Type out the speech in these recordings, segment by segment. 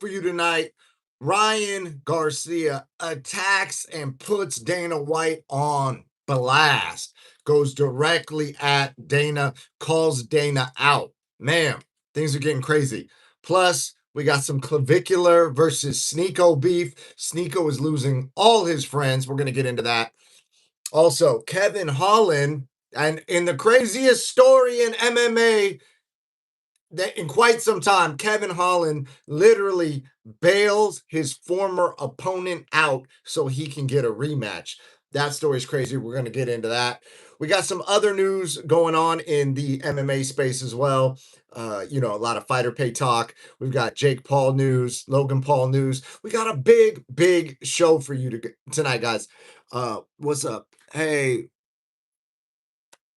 for you tonight. Ryan Garcia attacks and puts Dana White on blast, goes directly at Dana, calls Dana out. Man, things are getting crazy. Plus, we got some clavicular versus Sneako beef. Sneako is losing all his friends. We're going to get into that. Also, Kevin Holland, and in the craziest story in MMA that in quite some time, Kevin Holland literally bails his former opponent out so he can get a rematch. That story's crazy. We're going to get into that. We got some other news going on in the MMA space as well. A lot of fighter pay talk. We've got Jake Paul news, Logan Paul news. We got a big show for you tonight, guys. What's up? Hey,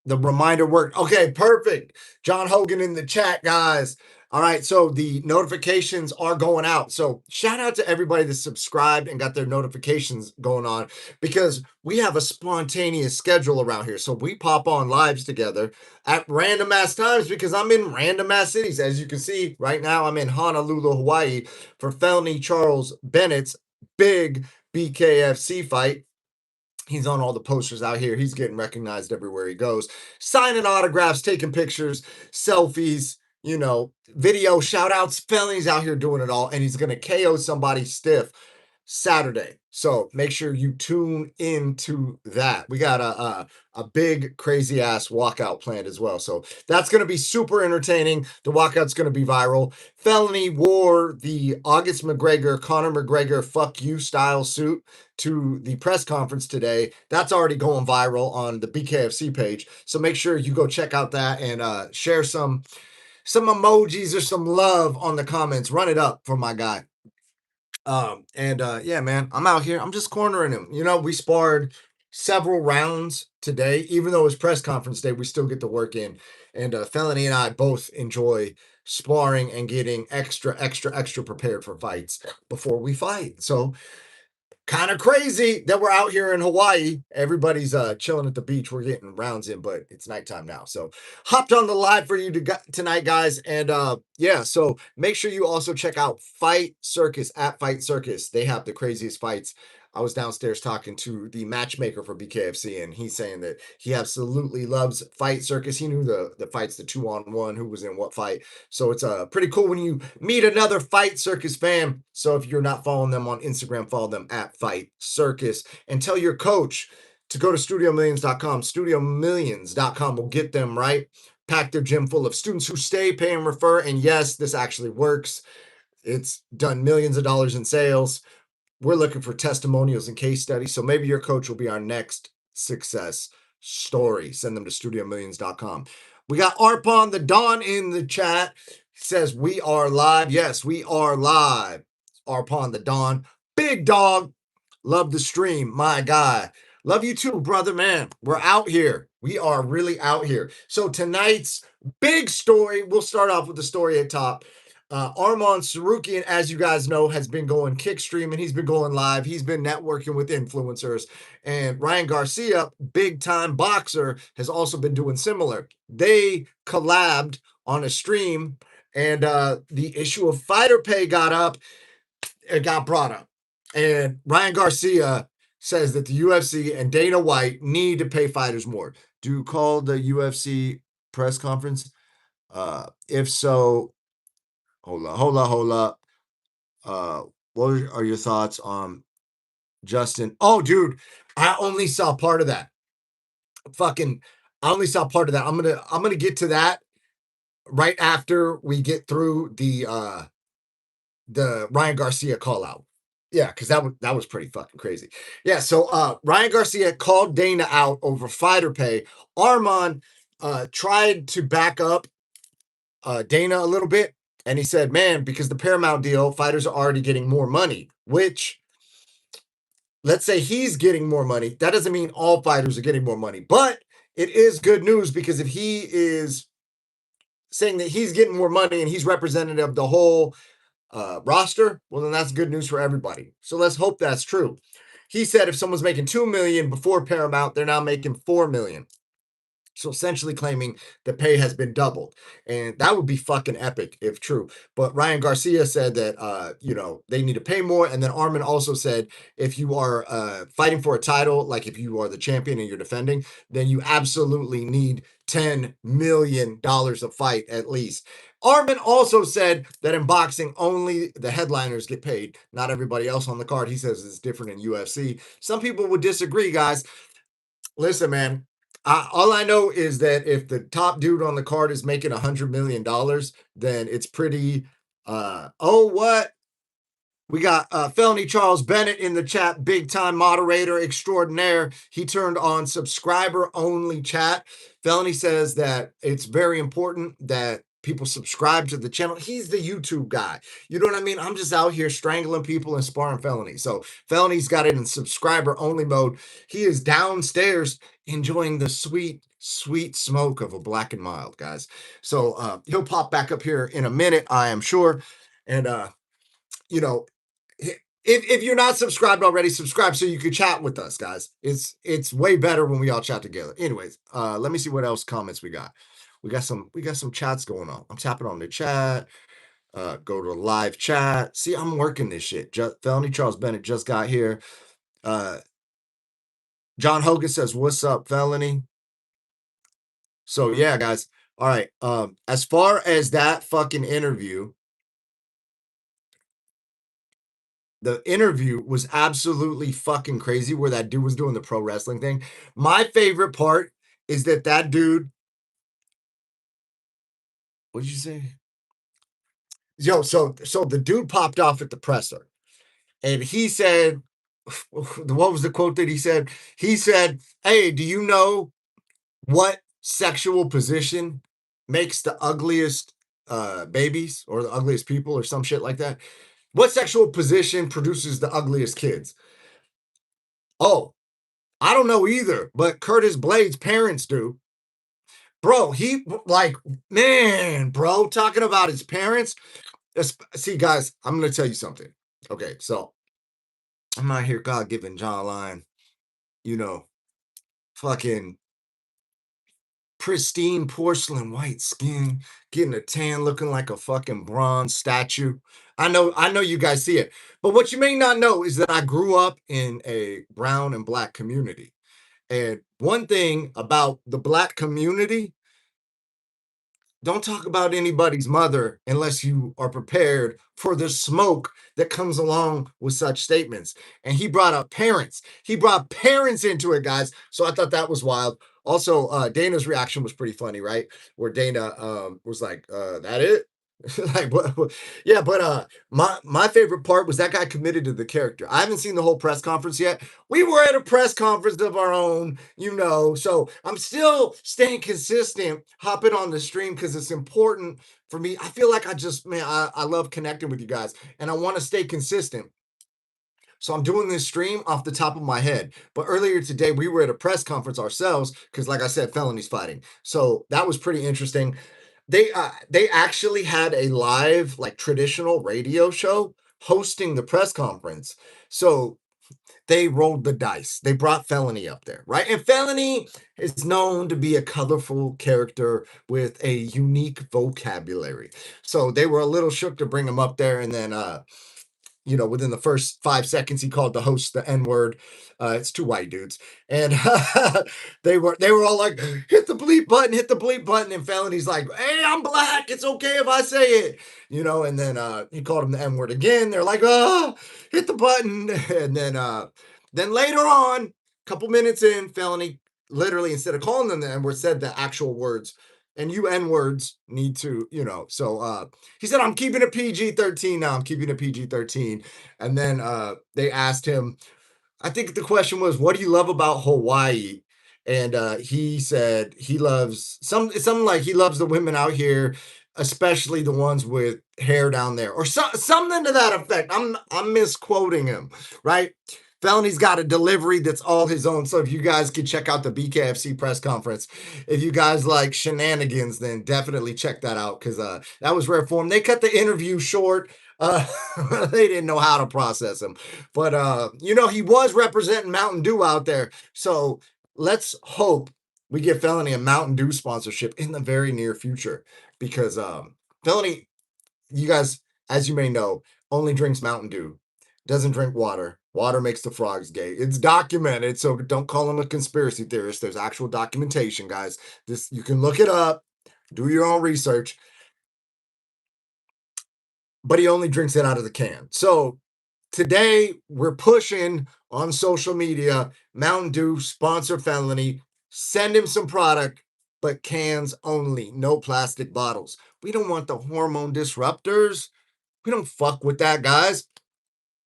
the reminder worked. Okay, perfect. John Hogan in the chat, guys. All right, so the notifications are going out. So shout out to everybody that subscribed and got their notifications going on, because we have a spontaneous schedule around here. So we pop on lives together at random ass times because I'm in random ass cities. As you can see right now, I'm in Honolulu, Hawaii for Felony Charles Bennett's big BKFC fight. He's on all the posters out here. He's getting recognized everywhere he goes, signing autographs, taking pictures, selfies, video shout outs. Felony's out here doing it all, and he's going to KO somebody stiff Saturday. So make sure you tune into that. We got a big crazy ass walkout planned as well. So that's going to be super entertaining. The walkout's going to be viral. Felony wore the August McGregor, Conor McGregor fuck you style suit to the press conference today. That's already going viral on the BKFC page. So make sure you go check out that and share some emojis or some love on the comments. Run it up for my guy. Yeah, man, I'm out here. I'm just cornering him. We sparred several rounds today. Even though it's press conference day, we still get to work in. And Felony and I both enjoy sparring and getting extra prepared for fights before we fight. So kind of crazy that we're out here in Hawaii. Everybody's chilling at the beach. We're getting rounds in, but it's nighttime now. So hopped on the live for you tonight, guys. And so make sure you also check out Fight Circus at Fight Circus. They have the craziest fights. I was downstairs talking to the matchmaker for BKFC, and he's saying that he absolutely loves Fight Circus. He knew the fights, the 2-on-1, who was in what fight. So it's pretty cool when you meet another Fight Circus fan. So if you're not following them on Instagram, follow them at Fight Circus, and tell your coach to go to StudioMillions.com. StudioMillions.com will get them right. Pack their gym full of students who stay, pay, and refer. And yes, this actually works. It's done millions of dollars in sales. We're looking for testimonials and case studies. So maybe your coach will be our next success story. Send them to StudioMillions.com. We got Arpon the Dawn in the chat. He says, we are live. Yes, we are live. Arpon the Dawn. Big dog. Love the stream. My guy. Love you too, brother, man. We're out here. We are really out here. So tonight's big story, we'll start off with the story at top. Arman Sarukian, as you guys know, has been going kick streaming. He's been going live. He's been networking with influencers. And Ryan Garcia, big time boxer, has also been doing similar. They collabed on a stream, and the issue of fighter pay got brought up. And Ryan Garcia says that the UFC and Dana White need to pay fighters more. Do you call the UFC press conference? If so, hold up. What are your thoughts on Justin? Oh, dude, I only saw part of that. I only saw part of that. I'm gonna get to that right after we get through the Ryan Garcia call out. Yeah, because that was pretty fucking crazy. Yeah, so Ryan Garcia called Dana out over fighter pay. Arman tried to back up Dana a little bit, and he said, man, because the Paramount deal, fighters are already getting more money, which, let's say he's getting more money. That doesn't mean all fighters are getting more money, but it is good news, because if he is saying that he's getting more money and he's representative of the whole roster, well, then that's good news for everybody. So let's hope that's true. He said if someone's making $2 million before Paramount, they're now making $4 million. So essentially claiming the pay has been doubled. And that would be fucking epic if true. But Ryan Garcia said that they need to pay more. And then Armin also said if you are fighting for a title, like if you are the champion and you're defending, then you absolutely need $10 million a fight at least. Armin also said that in boxing, only the headliners get paid, not everybody else on the card. He says it's different in UFC. Some people would disagree, guys. Listen, man, all I know is that if the top dude on the card is making $100 million, then it's pretty. What? We got Felony Charles Bennett in the chat, big time moderator extraordinaire. He turned on subscriber only chat. Felony says that it's very important that people subscribe to the channel. He's the YouTube guy. You know what I mean? I'm just out here strangling people and sparring Felony. So Felony's got it in subscriber only mode. He is downstairs enjoying the sweet, sweet smoke of a Black and Mild, guys. So he'll pop back up here in a minute, I am sure. And you know, if you're not subscribed already, subscribe so you can chat with us, guys. It's way better when we all chat together. Anyways, let me see what else comments we got. We got some chats going on. I'm tapping on the chat. Go to live chat. See, I'm working this shit. Felony Charles Bennett just got here. John Hogan says, "What's up, Felony?" So yeah, guys. All right. As far as that fucking interview, the interview was absolutely fucking crazy where that dude was doing the pro wrestling thing. My favorite part is that dude. What did you say? Yo, so the dude popped off at the presser and he said, what was the quote that he said? He said, "Hey, do you know what sexual position makes the ugliest babies or the ugliest people or some shit like that? What sexual position produces the ugliest kids?" Oh, I don't know either, but Curtis Blade's parents do. Bro, man, bro, talking about his parents. See, guys, I'm going to tell you something. Okay, so I'm out here God given jawline, fucking pristine porcelain white skin, getting a tan, looking like a fucking bronze statue. I know you guys see it. But what you may not know is that I grew up in a brown and black community. And one thing about the black community, don't talk about anybody's mother unless you are prepared for the smoke that comes along with such statements. And he brought up parents. He brought parents into it, guys. So I thought that was wild. Also, Dana's reaction was pretty funny, right? Where Dana was like, that it? Like what? Yeah, but my favorite part was that guy committed to the character. I haven't seen the whole press conference yet. We were at a press conference of our own, so I'm still staying consistent, hopping on the stream because it's important for me. I feel like I love connecting with you guys and I want to stay consistent. So I'm doing this stream off the top of my head. But earlier today, we were at a press conference ourselves because, like I said, Felony's fighting. So that was pretty interesting. They actually had a live, like traditional radio show hosting the press conference. So they rolled the dice. They brought Felony up there, right? And Felony is known to be a colorful character with a unique vocabulary. So they were a little shook to bring him up there. And then within the first 5 seconds, he called the host the N-word. It's two white dudes. And they were all like, hit the bleep button. And Felony's like, "Hey, I'm black. It's okay if I say it." And then he called him the N-word again. They're like, hit the button. And then later on, a couple minutes in, Felony literally, instead of calling them the N-word, said the actual words. And you N-words need to, so he said, "I'm keeping it PG-13 now. I'm keeping it PG-13. And then they asked him, I think the question was, "What do you love about Hawaii?" And he said he loves something like he loves the women out here, especially the ones with hair down there, or something to that effect. I'm misquoting him, right? Felony's got a delivery that's all his own. So if you guys could check out the BKFC press conference, if you guys like shenanigans, then definitely check that out because that was rare form. They cut the interview short. They didn't know how to process him. But he was representing Mountain Dew out there. So let's hope we get Felony a Mountain Dew sponsorship in the very near future because Felony, you guys, as you may know, only drinks Mountain Dew, doesn't drink water. Water makes the frogs gay. It's documented, so don't call him a conspiracy theorist. There's actual documentation, guys. This you can look it up, do your own research. But he only drinks it out of the can. So today we're pushing on social media Mountain Dew sponsor Felony. Send him some product, but cans only, no plastic bottles. We don't want the hormone disruptors. We don't fuck with that, guys.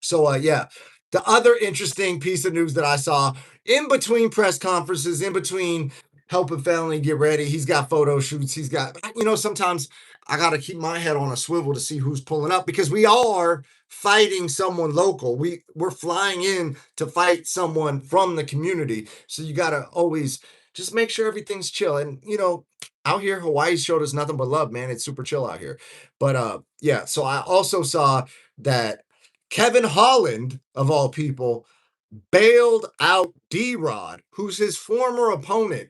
So yeah, the other interesting piece of news that I saw in between press conferences, in between helping Felony get ready, he's got photo shoots. He's got, sometimes I got to keep my head on a swivel to see who's pulling up because we are fighting someone local. We're flying in to fight someone from the community. So you got to always just make sure everything's chill. And out here, Hawaii showed us nothing but love, man. It's super chill out here. But yeah, so I also saw that Kevin Holland, of all people, bailed out D-Rod, who's his former opponent,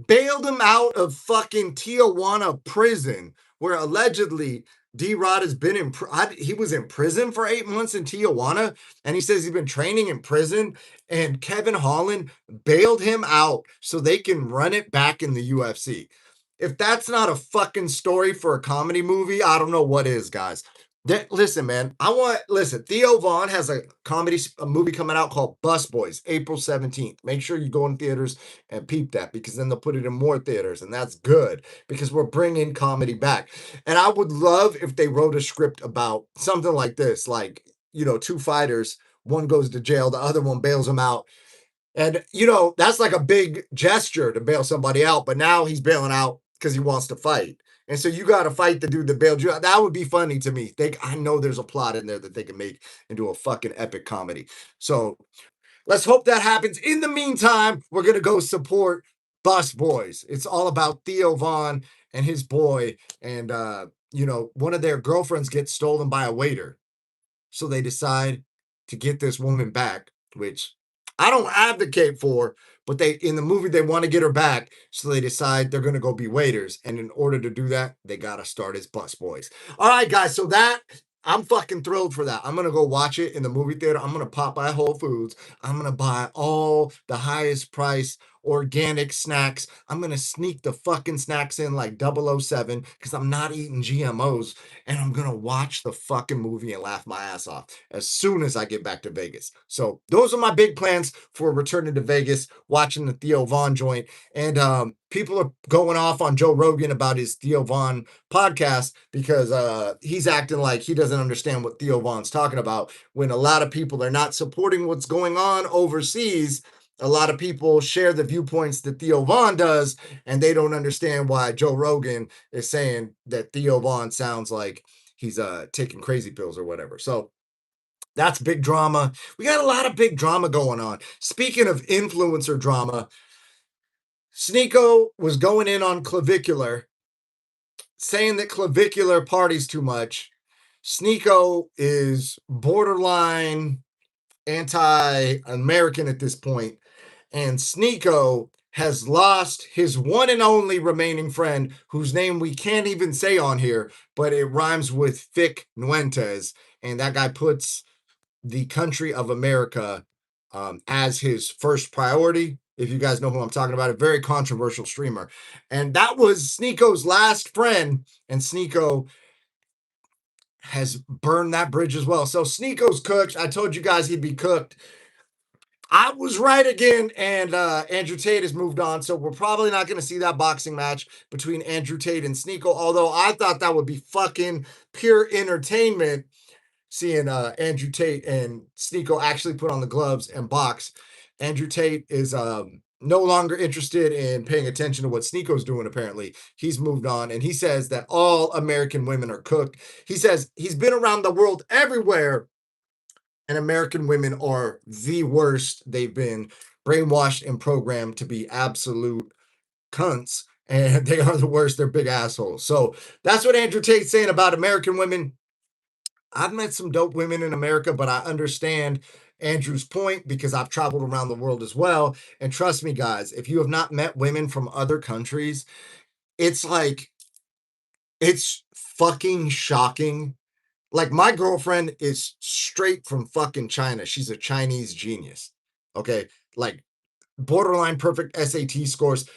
bailed him out of fucking Tijuana prison, where allegedly D-Rod has been he was in prison for 8 months in Tijuana, and he says he's been training in prison, and Kevin Holland bailed him out so they can run it back in the UFC. If that's not a fucking story for a comedy movie, I don't know what is, guys. Listen, man. Theo Vaughn has a movie coming out called Bus Boys, April 17th. Make sure you go in theaters and peep that because then they'll put it in more theaters, and that's good because we're bringing comedy back. And I would love if they wrote a script about something like this, like two fighters, one goes to jail, the other one bails him out. And that's like a big gesture to bail somebody out, but now he's bailing out because he wants to fight. And so you got to fight the dude that bailed you out. That would be funny to me. I know there's a plot in there that they can make into a fucking epic comedy. So let's hope that happens. In the meantime, we're going to go support Bus Boys. It's all about Theo Vaughn and his boy. And, one of their girlfriends gets stolen by a waiter. So they decide to get this woman back, which I don't advocate for, but in the movie they want to get her back, so they decide they're going to go be waiters, and in order to do that, they got to start as bus boys. All right, guys, so I'm fucking thrilled for that. I'm going to go watch it in the movie theater. I'm going to pop by Whole Foods. I'm going to buy all the highest price organic snacks. I'm going to sneak the fucking snacks in like 007 because I'm not eating GMOs, and I'm going to watch the fucking movie and laugh my ass off as soon as I get back to Vegas. So those are my big plans for returning to Vegas, watching the Theo Vaughn joint. And people are going off on Joe Rogan about his Theo Vaughn podcast because he's acting like he doesn't understand what Theo Vaughn's talking about when a lot of people are not supporting what's going on overseas. A lot of people share the viewpoints that Theo Vaughn does, and they don't understand why Joe Rogan is saying that Theo Vaughn sounds like he's taking crazy pills or whatever. So that's big drama. We got a lot of big drama going on. Speaking of influencer drama, Sneako was going in on Clavicular, saying that Clavicular parties too much. Sneako is borderline anti-American at this point, and Sneako has lost his one and only remaining friend, whose name we can't even say on here, but it rhymes with Fic Nuentes, and that guy puts the country of America as his first priority. If you guys know who I'm talking about, a very controversial streamer. And that was Sneako's last friend, and Sneako has burned that bridge as well. So Sneako's cooked. I told you guys he'd be cooked. I was right again, and Andrew Tate has moved on, so we're probably not going to see that boxing match between Andrew Tate and Sneako, although I thought that would be fucking pure entertainment, seeing Andrew Tate and Sneako actually put on the gloves and box. Andrew Tate is no longer interested in paying attention to what Sneako's doing, apparently. He's moved on, and he says that all American women are cooked. He says he's been around the world everywhere, and American women are the worst. They've been brainwashed and programmed to be absolute cunts, and they are the worst. They're big assholes. So that's what Andrew Tate's saying about American women. I've met some dope women in America, but I understand Andrew's point because I've traveled around the world as well. And trust me, guys, if you have not met women from other countries, it's like, it's fucking shocking. Like, my girlfriend is straight from fucking China. She's a Chinese genius. Okay. Like, borderline perfect SAT scores.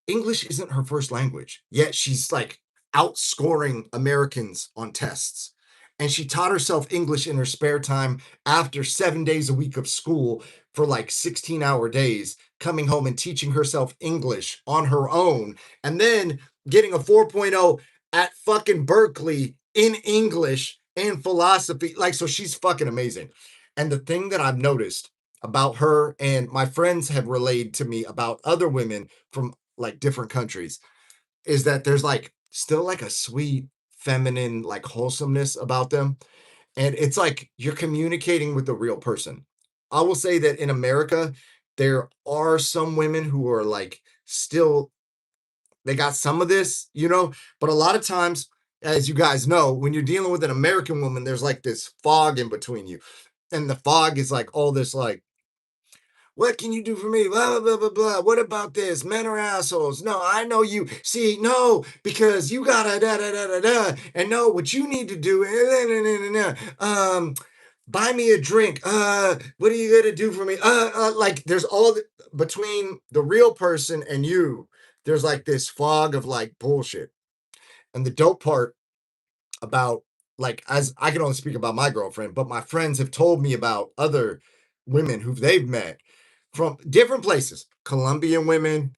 English isn't her first language, yet she's like outscoring Americans on tests. And she taught herself English in her spare time after 7 days a week of school for like 16-hour days, coming home and teaching herself English on her own, and then getting a 4.0 at fucking Berkeley in English and philosophy. Like, so she's fucking amazing. And the thing that I've noticed about her, and my friends have relayed to me about other women from like different countries, is that there's like still like a sweet feminine like wholesomeness about them, and it's like you're communicating with a real person. I will say that in America there are some women who are like still, they got some of this, but a lot of times, as you guys know, when you're dealing with an American woman, there's like this fog in between you, and the fog is like all this like, what can you do for me? Blah, blah, blah, blah, blah. What about this? Men are assholes. No, I know you. See, no, because you gotta da da da da da. And no, what you need to do, buy me a drink. What are you gonna do for me? Like there's between the real person and you, there's like this fog of like bullshit. And the dope part about, like, as I can only speak about my girlfriend, but my friends have told me about other women who they've met from different places. Colombian women.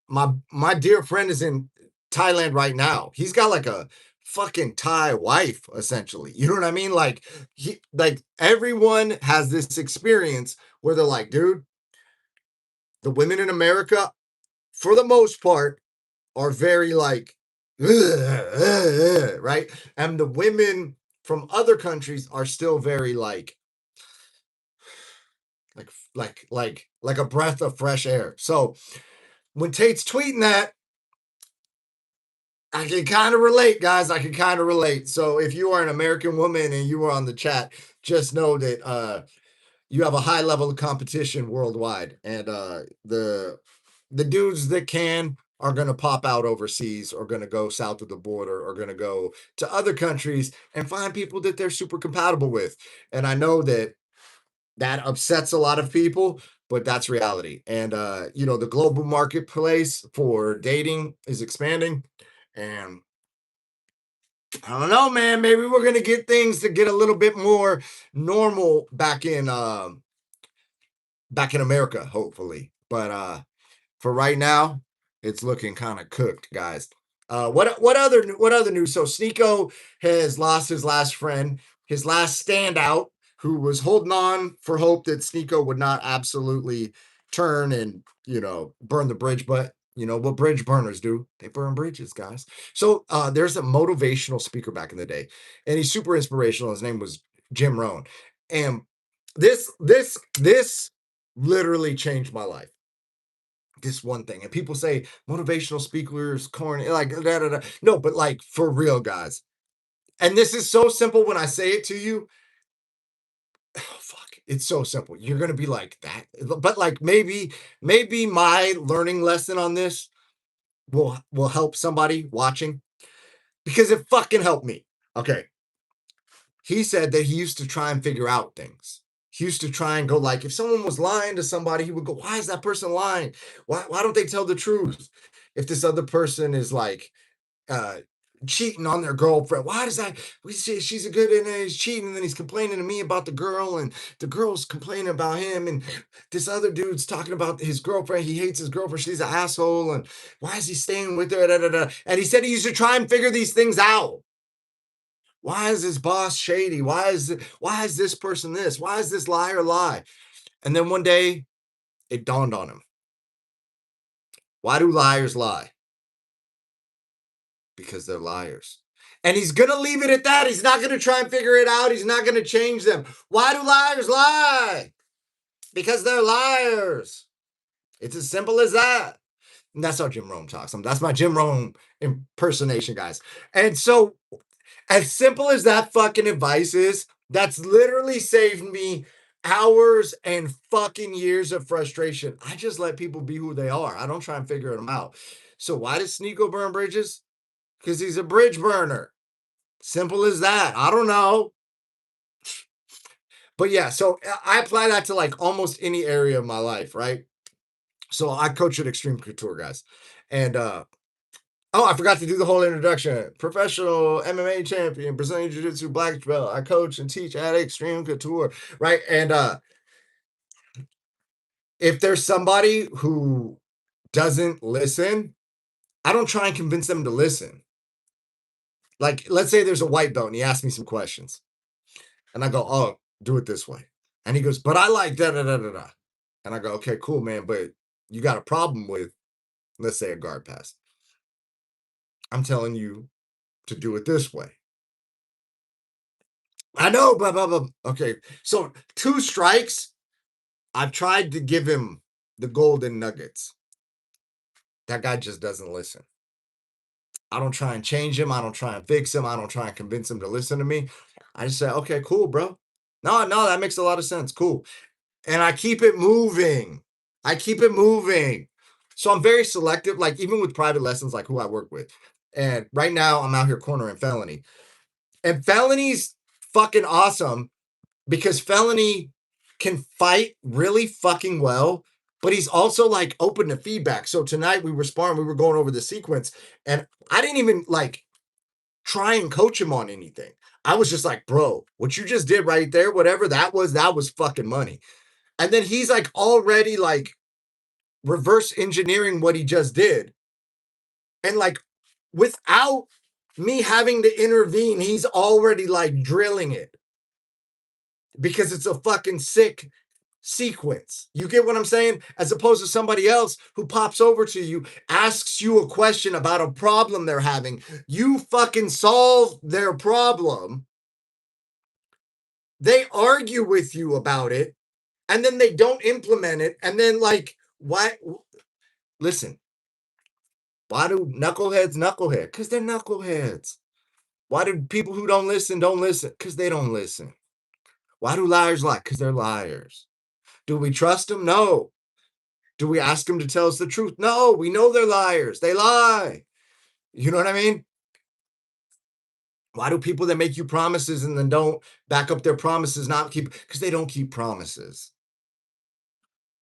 My dear friend is in Thailand right now. He's got like a fucking Thai wife, essentially. You know what I mean? Like like everyone has this experience where they're like, dude, the women in America, for the most part, are very like, right? And the women from other countries are still very like a breath of fresh air. So when Tate's tweeting that, I can kind of relate, guys. I can kind of relate. So if you are an American woman and you are on the chat, just know that you have a high level of competition worldwide, and the dudes that can are going to pop out overseas, or going to go south of the border, or going to go to other countries and find people that they're super compatible with. And I know that that upsets a lot of people, but that's reality. And the global marketplace for dating is expanding, and I don't know, man, maybe we're going to get things to get a little bit more normal back in America, hopefully. But for right now, it's looking kind of cooked, guys. What other news? So Sneako has lost his last friend, his last standout, who was holding on for hope that Sneako would not absolutely turn and burn the bridge. But you know what bridge burners do? They burn bridges, guys. So there's a motivational speaker back in the day, and he's super inspirational. His name was Jim Rohn, and this literally changed my life. This one thing. And people say motivational speakers, corny, like da, da, da. No, but like for real, guys. And this is so simple when I say it to you. Oh, fuck. It's so simple. You're gonna be like that. But like maybe my learning lesson on this will help somebody watching, because it fucking helped me. Okay. He said that he used to try and figure out things. He used to try and go, like, if someone was lying to somebody, he would go, why is that person lying? Why don't they tell the truth? If this other person is like uh cheating on their girlfriend, why does that, she's a good, and he's cheating, and then he's complaining to me about the girl, and the girl's complaining about him, and this other dude's talking about his girlfriend, he hates his girlfriend, she's an asshole, and why is he staying with her? Da, da, da. And he said he used to try and figure these things out. Why is his boss shady? Why is this person this? Why is this liar lie? And then one day it dawned on him. Why do liars lie? Because they're liars. And he's going to leave it at that. He's not going to try and figure it out. He's not going to change them. Why do liars lie? Because they're liars. It's as simple as that. And that's how Jim Rome talks. That's my Jim Rome impersonation, guys. And so, as simple as that fucking advice is, that's literally saved me hours and fucking years of frustration. I just let people be who they are. I don't try and figure them out. So why does Sneako burn bridges? Because he's a bridge burner. Simple as that. I don't know. But yeah, so I apply that to like almost any area of my life, right? So I coach at Extreme Couture, guys. And oh, I forgot to do the whole introduction. Professional MMA champion, Brazilian Jiu-Jitsu black belt. I coach and teach at Extreme Couture, right? And if there's somebody who doesn't listen, I don't try and convince them to listen. Like, let's say there's a white belt and he asks me some questions. And I go, oh, do it this way. And he goes, but I like da da da da da. And I go, okay, cool, man. But you got a problem with, let's say, a guard pass. I'm telling you to do it this way. I know, blah, blah, blah. Okay. So 2 strikes, I've tried to give him the golden nuggets. That guy just doesn't listen. I don't try and change him. I don't try and fix him. I don't try and convince him to listen to me. I just say, okay, cool, bro. No, that makes a lot of sense. Cool. And I keep it moving. I keep it moving. So I'm very selective, like even with private lessons, like who I work with. And right now I'm out here cornering Felony. And Felony's fucking awesome because Felony can fight really fucking well, but he's also like open to feedback. So tonight we were sparring, we were going over the sequence, and I didn't even like try and coach him on anything. I was just like, bro, what you just did right there, whatever that was fucking money. And then he's like already like reverse engineering what he just did. And like without me having to intervene, he's already like drilling it because it's a fucking sick sequence. You get what I'm saying? As opposed to somebody else who pops over to you, asks you a question about a problem they're having. You fucking solve their problem. They argue with you about it, and then they don't implement it. And then, like, why? Listen, why do knuckleheads knucklehead? Because they're knuckleheads. Why do people who don't listen? Because they don't listen. Why do liars lie? Because they're liars. Do we trust them? No. Do we ask them to tell us the truth? No, we know they're liars. They lie. You know what I mean? Why do people that make you promises and then don't back up their promises not keep? Because they don't keep promises.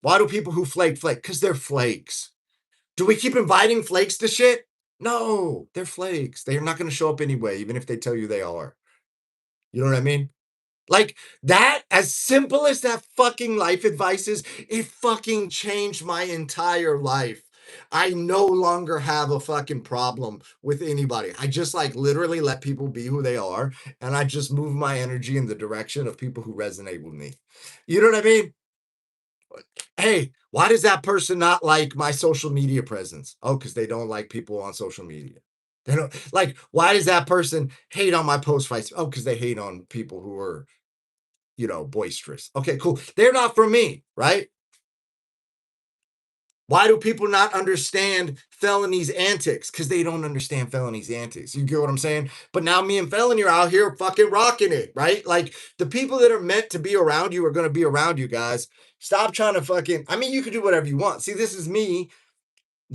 Why do people who flake? Because they're flakes. Do we keep inviting flakes to shit? No, they're flakes. They're not going to show up anyway, even if they tell you they are. You know what I mean? Like that, as simple as that fucking life advice is, it fucking changed my entire life. I no longer have a fucking problem with anybody. I just like literally let people be who they are. And I just move my energy in the direction of people who resonate with me. You know what I mean? Hey, why does that person not like my social media presence? Oh, because they don't like people on social media. They don't like, why does that person hate on my post fights? Oh, because they hate on people who are, boisterous. Okay, cool. They're not for me, right? Why do people not understand Felony's antics? Because they don't understand Felony's antics. You get what I'm saying? But now me and Felony are out here fucking rocking it, right? Like the people that are meant to be around you are going to be around you, guys. Stop trying to fucking, I mean, you can do whatever you want. See, this is me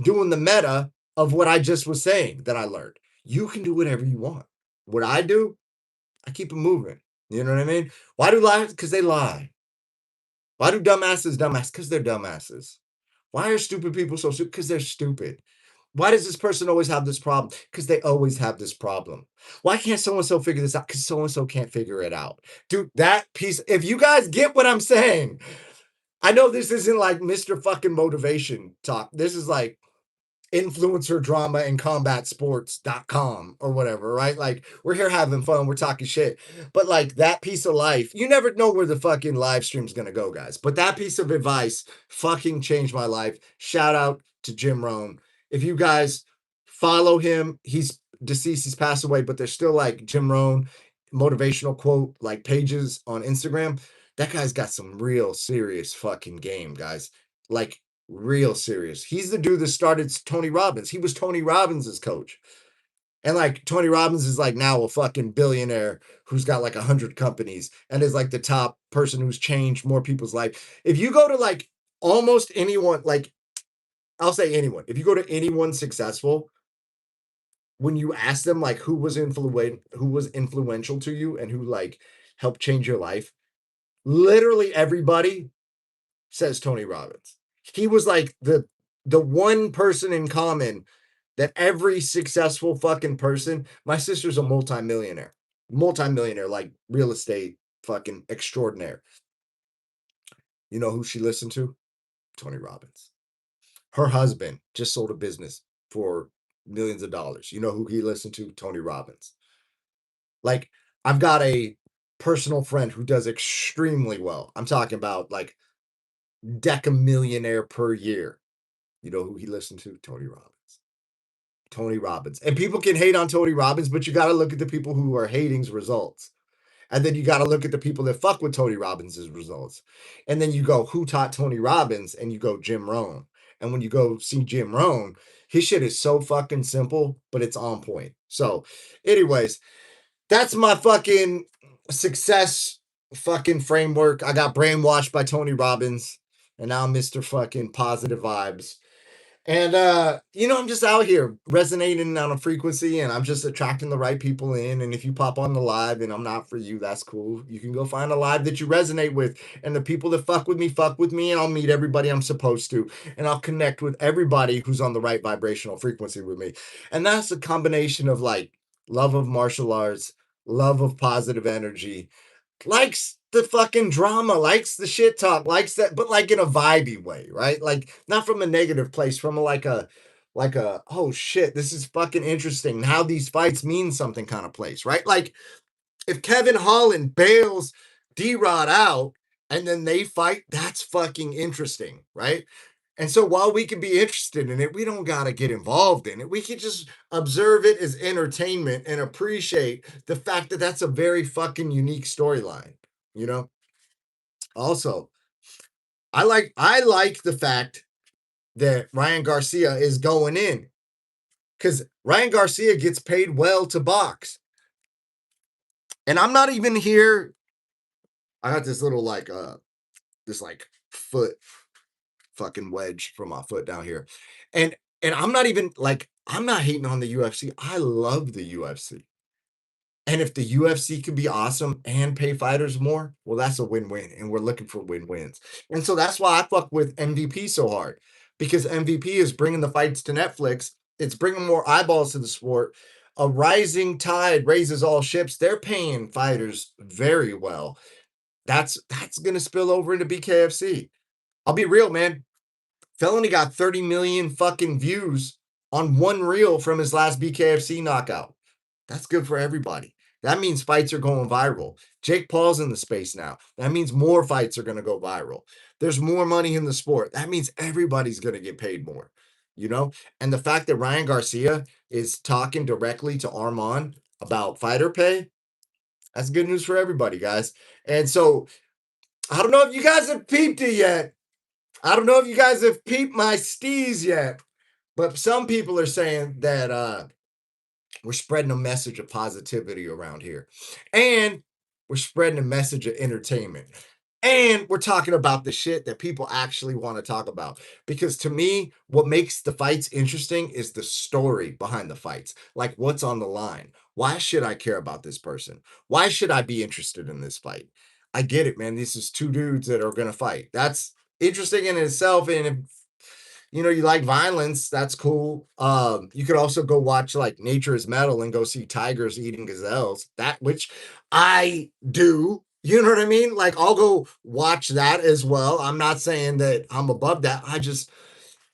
doing the meta of what I just was saying that I learned. You can do whatever you want. What I do, I keep it moving. You know what I mean? Why do liars? Because they lie. Why do dumbasses dumbass? Because they're dumbasses. Why are stupid people so stupid? Because they're stupid. Why does this person always have this problem? Because they always have this problem. Why can't so-and-so figure this out? Because so-and-so can't figure it out. Dude, that piece, if you guys get what I'm saying, I know this isn't like Mr. fucking motivation talk. This is like influencer drama and combat sports.com or whatever, right? Like we're here having fun, we're talking shit. But like that piece of life, you never know where the fucking live stream's gonna go, guys. But that piece of advice fucking changed my life. Shout out to Jim Rohn. If you guys follow him, he's deceased, he's passed away, but there's still like Jim Rohn motivational quote like pages on Instagram. That guy's got some real serious fucking game, guys. Like real serious. He's the dude that started Tony Robbins. He was Tony Robbins' coach. And like Tony Robbins is like now a fucking billionaire who's got like 100 companies and is like the top person who's changed more people's life. If you go to like almost anyone, like I'll say anyone, if you go to anyone successful, when you ask them like who was influential to you and who like helped change your life, literally everybody says Tony Robbins. He was like the one person in common that every successful fucking person. My sister's a multimillionaire, like real estate fucking extraordinaire. You know who she listened to? Tony Robbins. Her husband just sold a business for millions of dollars. You know who he listened to? Tony Robbins. Like, I've got a personal friend who does extremely well. I'm talking about like decamillionaire per year. You know who he listened to? Tony Robbins. Tony Robbins. And people can hate on Tony Robbins, but you got to look at the people who are hating's results. And then you got to look at the people that fuck with Tony Robbins' results. And then you go, who taught Tony Robbins? And you go, Jim Rohn. And when you go see Jim Rohn, his shit is so fucking simple, but it's on point. So, anyways, that's my fucking success fucking framework. I got brainwashed by Tony Robbins, and now I'm Mr. fucking positive vibes. And I'm just out here resonating on a frequency and I'm just attracting the right people in. And if you pop on the live and I'm not for you, that's cool. You can go find a live that you resonate with. And the people that fuck with me, and I'll meet everybody I'm supposed to. And I'll connect with everybody who's on the right vibrational frequency with me. And that's a combination of like love of martial arts, love of positive energy, likes the fucking drama, likes the shit talk, likes that, but like in a vibey way, right? Like not from a negative place, from a oh shit, this is fucking interesting. How these fights mean something kind of place, right? Like if Kevin Holland bails D-Rod out and then they fight, that's fucking interesting, right? And so while we can be interested in it, we don't got to get involved in it. We can just observe it as entertainment and appreciate the fact that that's a very fucking unique storyline, you know? Also, I like the fact that Ryan Garcia is going in cuz Ryan Garcia gets paid well to box. And I'm not even here. I got this little like this like foot fucking wedge from my foot down here. And I'm not even like I'm not hating on the UFC. I love the UFC. And if the UFC could be awesome and pay fighters more, well, that's a win-win. And we're looking for win-wins. And so that's why I fuck with MVP so hard because MVP is bringing the fights to Netflix. It's bringing more eyeballs to the sport. A rising tide raises all ships. They're paying fighters very well. That's going to spill over into BKFC. I'll be real, man. Felony got 30 million fucking views on one reel from his last BKFC knockout. That's good for everybody. That means fights are going viral. Jake Paul's in the space now. That means more fights are going to go viral. There's more money in the sport. That means everybody's going to get paid more, you know? And the fact that Ryan Garcia is talking directly to Arman about fighter pay, that's good news for everybody, guys. And so I don't know if you guys have peeped it yet. I don't know if you guys have peeped my steez yet, but some people are saying that we're spreading a message of positivity around here. And we're spreading a message of entertainment. And we're talking about the shit that people actually want to talk about. Because to me, what makes the fights interesting is the story behind the fights. Like what's on the line? Why should I care about this person? Why should I be interested in this fight? I get it, man. This is two dudes that are going to fight. That's interesting in itself. And if you like violence, that's cool. You could also go watch like Nature is Metal and go see tigers eating gazelles. That which I do. You know what I mean? Like I'll go watch that as well. I'm not saying that I'm above that.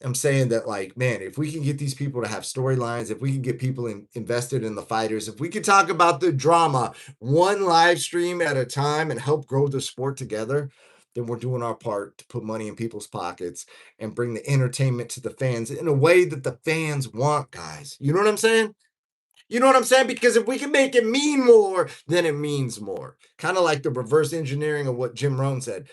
I'm saying that like, man, if we can get these people to have storylines, if we can get people invested in the fighters, if we can talk about the drama one live stream at a time and help grow the sport together, then we're doing our part to put money in people's pockets and bring the entertainment to the fans in a way that the fans want, guys. You know what I'm saying? You know what I'm saying? Because if we can make it mean more, then it means more. Kind of like the reverse engineering of what Jim Rohn said.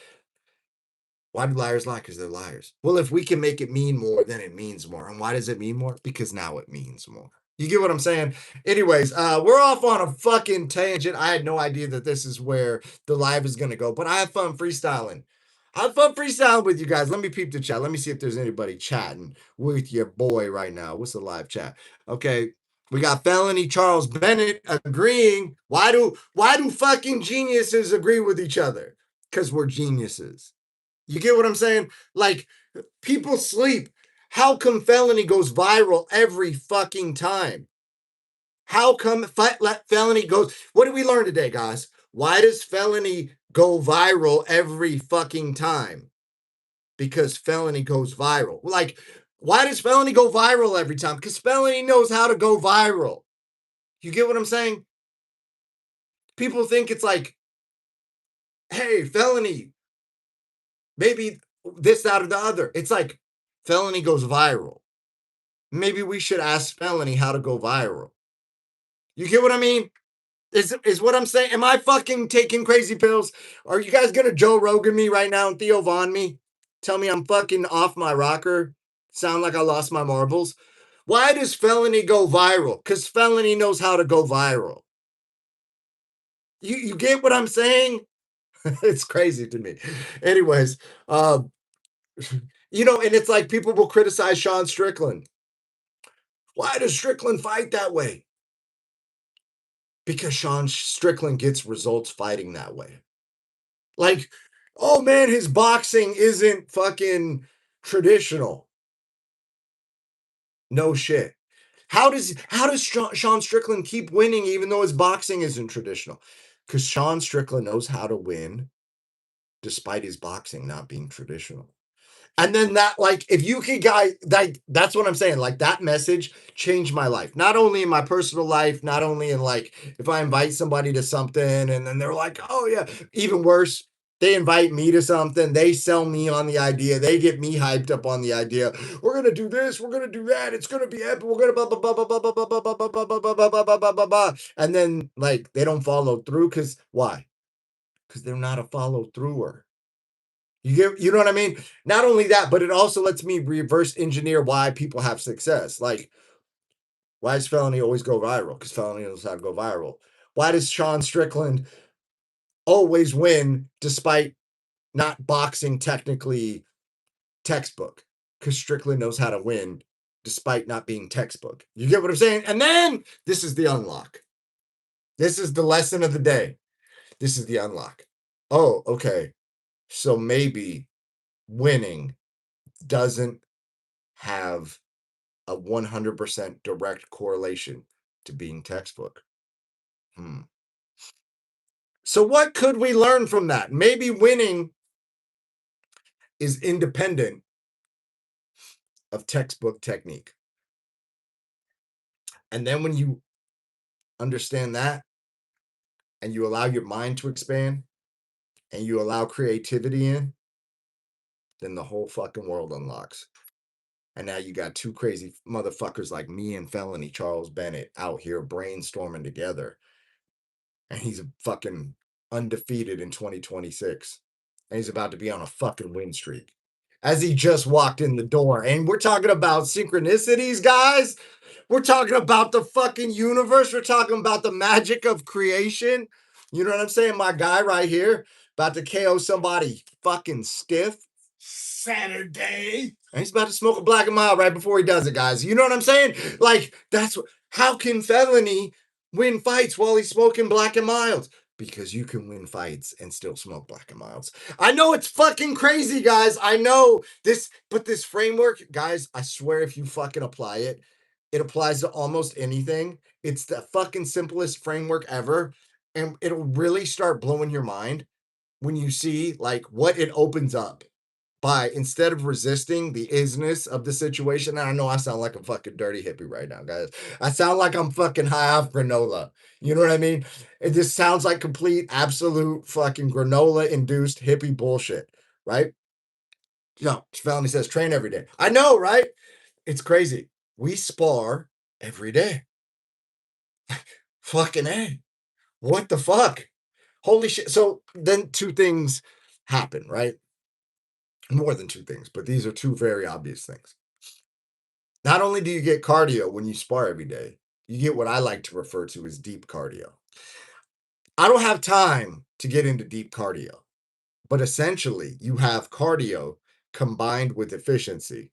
Why do liars lie? Because they're liars. Well, if we can make it mean more, then it means more. And why does it mean more? Because now it means more. You get what I'm saying? Anyways, we're off on a fucking tangent. I had no idea that this is where the live is gonna go, but I have fun freestyling. I have fun freestyling with you guys. Let me peep the chat. Let me see if there's anybody chatting with your boy right now. What's the live chat? Okay. We got Felony Charles Bennett agreeing. Why do fucking geniuses agree with each other? Because we're geniuses. You get what I'm saying? Like, people sleep. How come Felony goes viral every fucking time? How come Felony goes? What did we learn today, guys? Why does Felony go viral every fucking time? Because Felony goes viral. Like, why does Felony go viral every time? Because Felony knows how to go viral. You get what I'm saying? People think it's like, hey, Felony, maybe this, that, or the other. It's like, Felony goes viral. Maybe we should ask Felony how to go viral. You get what I mean? Is what I'm saying? Am I fucking taking crazy pills? Are you guys gonna Joe Rogan me right now and Theo Von me? Tell me I'm fucking off my rocker? Sound like I lost my marbles? Why does Felony go viral? Because Felony knows how to go viral. You get what I'm saying? It's crazy to me. Anyways, and it's like people will criticize Sean Strickland. Why does Strickland fight that way? Because Sean Strickland gets results fighting that way. Like, oh man, his boxing isn't fucking traditional. No shit. How does Sean Strickland keep winning even though his boxing isn't traditional? Because Sean Strickland knows how to win despite his boxing not being traditional. And then that, like, if you could that's what I'm saying. Like, that message changed my life. Not only in my personal life, not only in, like, if I invite somebody to something and then they're like, oh yeah, even worse, they invite me to something, they sell me on the idea, they get me hyped up on the idea. We're gonna do this, we're gonna do that, it's gonna be epic, we're gonna blah blah blah blah blah blah blah blah blah blah blah blah blah blah blah blah blah. And then, like, they don't follow through because why? Because they're not a follow througher. You know what I mean? Not only that, but it also lets me reverse engineer why people have success. Like, why does Felony always go viral? Because Felony knows how to go viral. Why does Sean Strickland always win despite not boxing technically textbook? Because Strickland knows how to win despite not being textbook. You get what I'm saying? And then this is the unlock. This is the lesson of the day. This is the unlock. Oh, okay. So maybe winning doesn't have a 100% direct correlation to being textbook. So what could we learn from that? Maybe winning is independent of textbook technique. And then when you understand that and you allow your mind to expand and you allow creativity in, then the whole fucking world unlocks. And now you got two crazy motherfuckers like me and Felony Charles Bennett out here brainstorming together. And he's a fucking undefeated in 2026. And he's about to be on a fucking win streak. As he just walked in the door. And we're talking about synchronicities, guys. We're talking about the fucking universe. We're talking about the magic of creation. You know what I'm saying? My guy right here about to KO somebody fucking stiff Saturday. And he's about to smoke a black and mild right before he does it, guys. You know what I'm saying? Like, that's what, how can Felony win fights while he's smoking black and milds? Because you can win fights and still smoke black and milds. I know it's fucking crazy, guys. I know this, but this framework, guys, I swear if you fucking apply it, it applies to almost anything. It's the fucking simplest framework ever. And it'll really start blowing your mind when you see like what it opens up by instead of resisting the isness of the situation. And I know I sound like a fucking dirty hippie right now, guys. I sound like I'm fucking high off granola. You know what I mean? It just sounds like complete, absolute fucking granola induced hippie bullshit, right? Felony says train every day. I know, right? It's crazy. We spar every day. Fucking A. What the fuck? Holy shit. So then two things happen, right? More than two things, but these are two very obvious things. Not only do you get cardio when you spar every day, you get what I like to refer to as deep cardio. I don't have time to get into deep cardio, but essentially you have cardio combined with efficiency.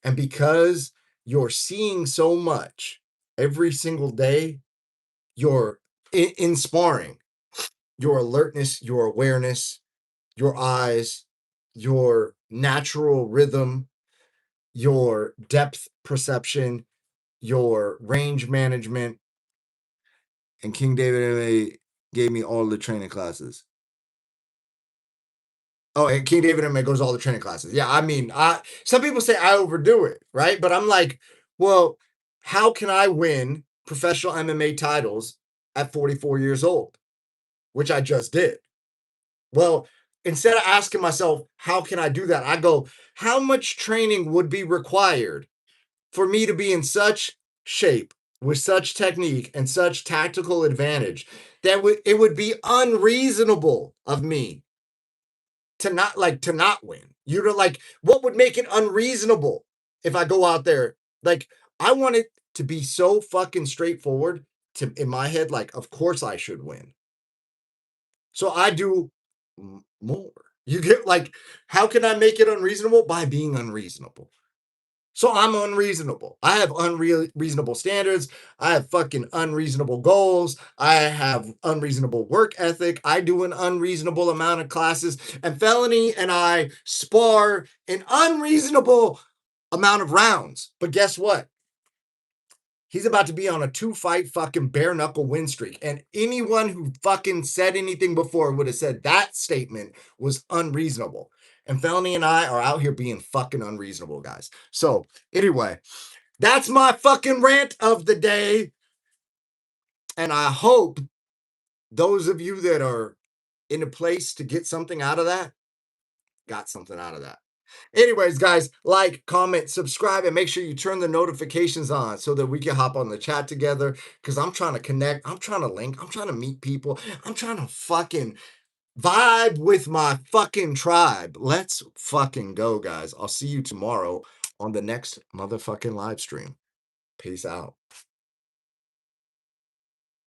And because you're seeing so much every single day, your in sparring, your alertness, your awareness, your eyes, your natural rhythm, your depth perception, your range management, and King David MMA gave me all the training classes. Oh, and King David MMA goes all the training classes. Yeah, I mean, some people say I overdo it, right? But I'm like, well, how can I win professional MMA titles at 44 years old, which I just did? Well, instead of asking myself, how can I do that? I go, how much training would be required for me to be in such shape with such technique and such tactical advantage that it would be unreasonable of me to not win. You're like, what would make it unreasonable if I go out there? Like, I want it to be so fucking straightforward to in my head, like, of course I should win. So I do more. You get like, how can I make it unreasonable? By being unreasonable. So I'm unreasonable. I have unreasonable standards. I have fucking unreasonable goals. I have unreasonable work ethic. I do an unreasonable amount of classes. And Felony and I spar an unreasonable amount of rounds. But guess what? He's about to be on a 2-fight fucking bare knuckle win streak. And anyone who fucking said anything before would have said that statement was unreasonable. And Felony and I are out here being fucking unreasonable, guys. So, anyway, that's my fucking rant of the day. And I hope those of you that are in a place to get something out of that, got something out of that. Anyways, guys, like, comment, subscribe, and make sure you turn the notifications on so that we can hop on the chat together. Because I'm trying to connect, I'm trying to link, I'm trying to meet people, I'm trying to fucking vibe with my fucking tribe. Let's fucking go, guys. I'll see you tomorrow on the next motherfucking live stream. Peace out.